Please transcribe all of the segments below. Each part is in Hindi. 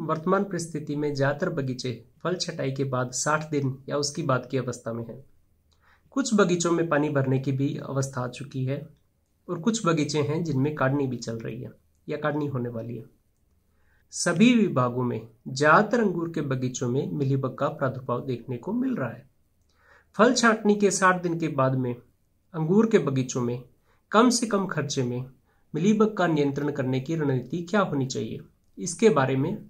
वर्तमान परिस्थिति में ज्यादातर बगीचे फल छटाई के बाद 60 दिन या उसकी बाद की अवस्था में हैं। कुछ बगीचों में पानी भरने की भी अवस्था आ चुकी है और कुछ बगीचे हैं जिनमें काढ़नी भी चल रही है या काढ़नी होने वाली है। सभी विभागों में ज्यादातर अंगूर के बगीचों में मिलीबग का प्रादुर्भाव देखने को मिल रहा है। फल छांटनी के 60 दिन के बाद में अंगूर के बगीचों में कम से कम खर्चे में मिलीबग का नियंत्रण करने की रणनीति क्या होनी चाहिए, इसके बारे में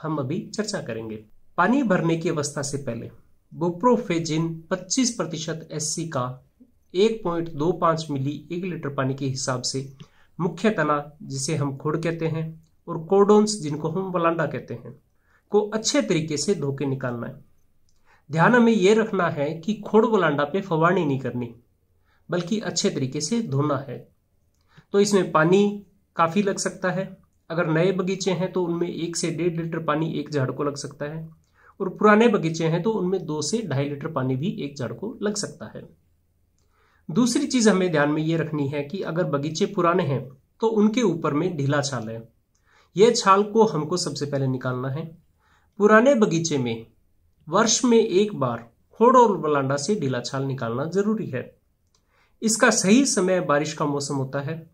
हम अभी चर्चा करेंगे। पानी भरने की अवस्था से पहले बुप्रोफेजिन 25% SC का 1.25 मिली 1 लीटर पानी के हिसाब से मुख्य तना, जिसे हम खोड़ कहते हैं, और कोर्डोन्स, जिनको हम वलांडा कहते हैं, को अच्छे तरीके से धो के निकालना है। ध्यान हमें यह रखना है कि खोड़ वलांडा पे फवारनी नहीं करनी, बल्कि अच्छे तरीके से धोना है। तो इसमें पानी काफी लग सकता है। अगर नए बगीचे हैं तो उनमें 1 से 1.5 लीटर पानी एक झाड़ को लग सकता है, और पुराने बगीचे हैं तो उनमें 2 से 2.5 लीटर पानी भी एक झाड़ को लग सकता है। दूसरी चीज हमें ध्यान में ये रखनी है कि अगर बगीचे पुराने हैं तो उनके ऊपर में ढीला छाल है। यह छाल को हमको सबसे पहले निकालना है। पुराने बगीचे में वर्ष में एक बार खोड़ और वलांडा से ढीला छाल निकालना जरूरी है। इसका सही समय बारिश का मौसम होता है,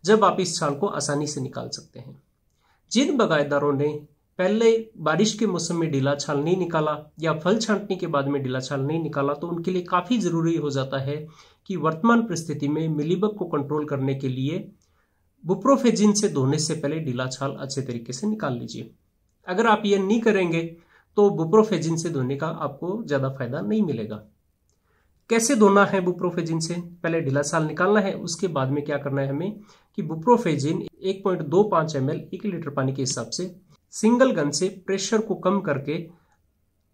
जब आप इस छाल को आसानी से निकाल सकते हैं। जिन बागायतदारों ने पहले बारिश के मौसम में ढीला छाल नहीं निकाला या फल छांटने के बाद में ढीला छाल नहीं निकाला, तो उनके लिए काफी जरूरी हो जाता है कि वर्तमान परिस्थिति में मिलीबग को कंट्रोल करने के लिए बुप्रोफेजिन से धोने से पहले ढीला छाल अच्छे तरीके से निकाल लीजिए। अगर आप ये नहीं करेंगे तो बुप्रोफेजिन से धोने का आपको ज्यादा फायदा नहीं मिलेगा। कैसे धोना है बुप्रोफेजिन से? पहले ढीला छाल निकालना है, उसके बाद में क्या करना है हमें कि बुप्रोफेजिन 1.25 ml 1 लीटर पानी के हिसाब से सिंगल गन से प्रेशर को कम करके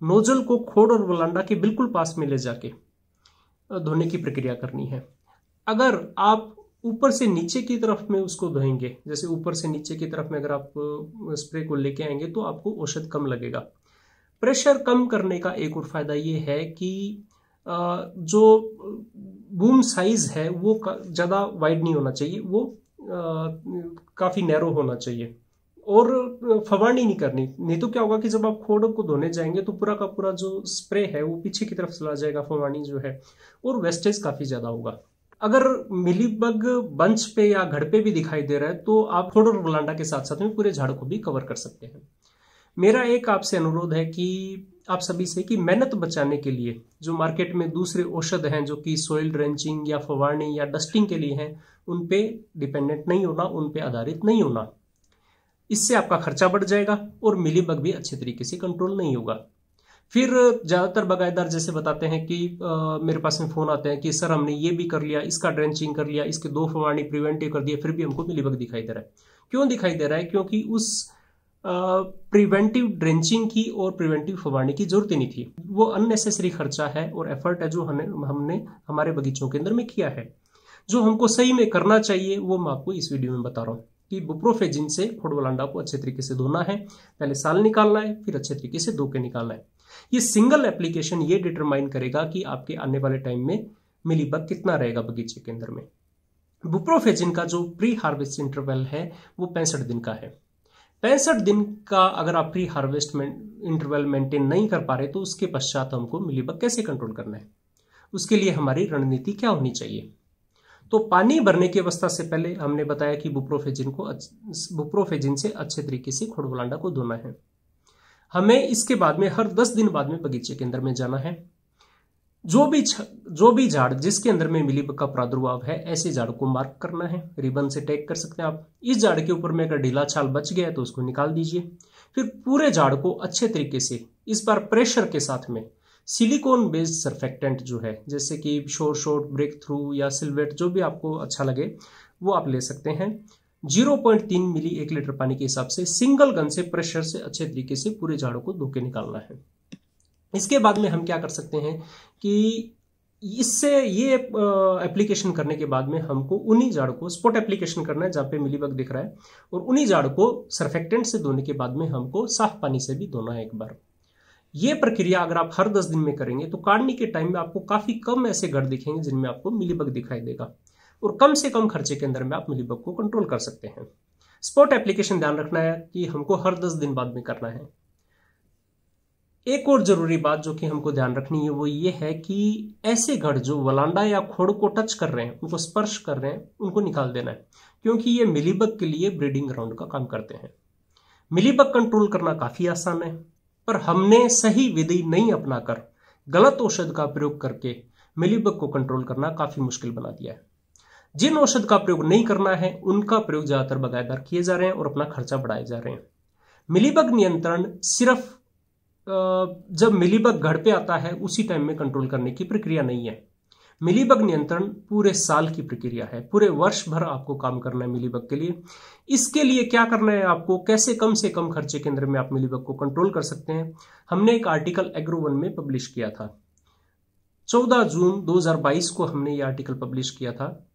नोजल को खोड़ और वलांडा के बिल्कुल पास में ले जाके धोने की प्रक्रिया करनी है। अगर आप ऊपर से नीचे की तरफ में उसको धोएंगे, जैसे ऊपर से नीचे की तरफ में अगर आप स्प्रे को लेके आएंगे तो आपको औषध कम लगेगा। प्रेशर कम करने का एक और फायदा ये है कि जो बूम साइज है वो ज्यादा वाइड नहीं होना चाहिए, वो काफी नैरो होना चाहिए, और फवारनी नहीं करनी। नहीं तो क्या होगा कि जब आप खोड़ को धोने जाएंगे तो पूरा का पूरा जो स्प्रे है वो पीछे की तरफ चला जाएगा, फवारनी जो है, और वेस्टेज काफी ज्यादा होगा। अगर मिलीबग बंच पे या घर पे भी दिखाई दे रहा है तो आप खोड़ और वलांडा के साथ साथ में पूरे झाड़ को भी कवर कर सकते हैं। मेरा एक आपसे अनुरोध है कि आप सभी से कि मेहनत बचाने के लिए जो मार्केट में दूसरे औषध हैं जो कि सोइल ड्रेंचिंग या फवारनी या डस्टिंग के लिए हैं, उन पे डिपेंडेंट नहीं होना, उन पे आधारित नहीं होना। इससे आपका खर्चा बढ़ जाएगा और मिलीबग भी अच्छे तरीके से कंट्रोल नहीं होगा। फिर ज्यादातर बागायतदार जैसे बताते हैं कि मेरे पास में फोन आते हैं कि सर हमने ये भी कर लिया, इसका ड्रेंचिंग कर लिया, इसके 2 फवारनी प्रिवेंटिव कर दिया, फिर भी हमको मिलीबग दिखाई दे रहा है। क्यों दिखाई दे रहा है? क्योंकि उस प्रिवेंटिव ड्रेंचिंग की और प्रिवेंटिव फवारनी की जरूरत ही नहीं थी। वो अननेसेसरी खर्चा है और एफर्ट है जो हमने हमारे बगीचों के अंदर में किया है। जो हमको सही में करना चाहिए वो मैं आपको इस वीडियो में बता रहा हूँ कि बुप्रोफेजिन से खोड़ वलांडा को अच्छे तरीके से धोना है। पहले साल निकालना है, फिर अच्छे तरीके से धो के निकालना है। ये सिंगल एप्लीकेशन ये डिटरमाइन करेगा कि आपके आने वाले टाइम में मिलीबग कितना रहेगा बगीचे के अंदर में। बुप्रोफेजिन का जो प्री हार्वेस्ट इंटरवल है वो 65 दिन का है। 65 दिन का अगर आप प्री हार्वेस्ट इंटरवल मेंटेन नहीं कर पा रहे तो उसके पश्चात हमको मिलीबग कैसे कंट्रोल करना है, उसके लिए हमारी रणनीति क्या होनी चाहिए। तो पानी भरने की अवस्था से पहले हमने बताया कि बुप्रोफेजिन से अच्छे तरीके से खोड़ वलांडा को धोना है। हमें इसके बाद में हर 10 दिन बाद में बगीचे के अंदर में जाना है। जो भी झाड़ जिसके अंदर में मिलीबग का प्रादुर्भाव है, ऐसे झाड़ को मार्क करना है, रिबन से टैग कर सकते हैं आप। इस झाड़ के ऊपर में अगर ढीला छाल बच गया है तो उसको निकाल दीजिए। फिर पूरे झाड़ को अच्छे तरीके से इस बार प्रेशर के साथ में सिलिकॉन बेस्ड सर्फेक्टेंट जो है, जैसे कि शोर ब्रेक थ्रू या सिल्वेट, जो भी आपको अच्छा लगे वो आप ले सकते हैं। 0.3 मिली 1 लीटर पानी के हिसाब से सिंगल गन से प्रेशर से अच्छे तरीके से पूरे झाड़ों को धो के निकालना है। इसके बाद में हम क्या कर सकते हैं कि इससे ये एप्लीकेशन करने के बाद में हमको उन्हीं झाड़ को स्पॉट एप्लीकेशन करना है जहां पे मिलीबग दिख रहा है, और उन्हीं झाड़ को सर्फेक्टेंट से धोने के बाद में हमको साफ पानी से भी धोना है एक बार। ये प्रक्रिया अगर आप हर 10 दिन में करेंगे तो काढ़नी के टाइम में आपको काफी कम ऐसे घर दिखेंगे जिनमें आपको मिलीबग दिखाई देगा, और कम से कम खर्चे के अंदर में आप मिलीबग को कंट्रोल कर सकते हैं। स्पॉट एप्लीकेशन ध्यान रखना है कि हमको हर 10 दिन बाद में करना है। एक और जरूरी बात जो कि हमको ध्यान रखनी है वो ये है कि ऐसे घड़ जो वलांडा या खोड़ को टच कर रहे हैं, उनको स्पर्श कर रहे हैं, उनको निकाल देना है, क्योंकि ये मिलीबग के लिए ब्रीडिंग ग्राउंड का काम करते हैं। मिलीबग कंट्रोल करना काफी आसान है, पर हमने सही विधि नहीं अपनाकर गलत औषध का प्रयोग करके मिलीबग को कंट्रोल करना काफी मुश्किल बना दिया है। जिन औषध का प्रयोग नहीं करना है उनका प्रयोग ज्यादातर बगायतदार किए जा रहे हैं और अपना खर्चा बढ़ाए जा रहे हैं। मिलीबग नियंत्रण सिर्फ जब मिलीबग घर पे आता है उसी टाइम में कंट्रोल करने की प्रक्रिया नहीं है। मिलीबग नियंत्रण पूरे साल की प्रक्रिया है, पूरे वर्ष भर आपको काम करना है मिलीबग के लिए। इसके लिए क्या करना है आपको, कैसे कम से कम खर्चे के अंदर में आप मिलीबग को कंट्रोल कर सकते हैं, हमने एक आर्टिकल एग्रो1 में पब्लिश किया था। 14 जून 2022 को हमने ये आर्टिकल पब्लिश किया था।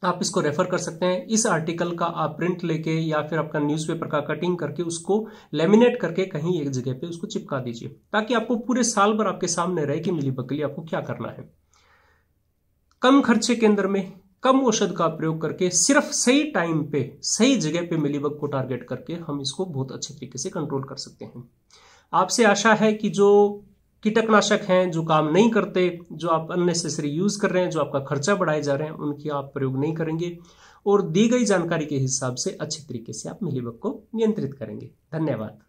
आप इसको रेफर कर सकते हैं। इस आर्टिकल का आप प्रिंट लेके या फिर आपका न्यूज़पेपर का कटिंग करके उसको लेमिनेट करके कहीं एक जगह पे उसको चिपका दीजिए, ताकि आपको पूरे साल भर आपके सामने रहे कि मिलीबग के लिए आपको क्या करना है। कम खर्चे के अंदर में कम औषध का प्रयोग करके सिर्फ सही टाइम पे सही जगह पे मिलीबग को टारगेट करके हम इसको बहुत अच्छे तरीके से कंट्रोल कर सकते हैं। आपसे आशा है कि जो कीटकनाशक हैं जो काम नहीं करते, जो आप अननेसेसरी यूज कर रहे हैं, जो आपका खर्चा बढ़ाए जा रहे हैं, उनकी आप प्रयोग नहीं करेंगे और दी गई जानकारी के हिसाब से अच्छे तरीके से आप मिलीबग को नियंत्रित करेंगे। धन्यवाद।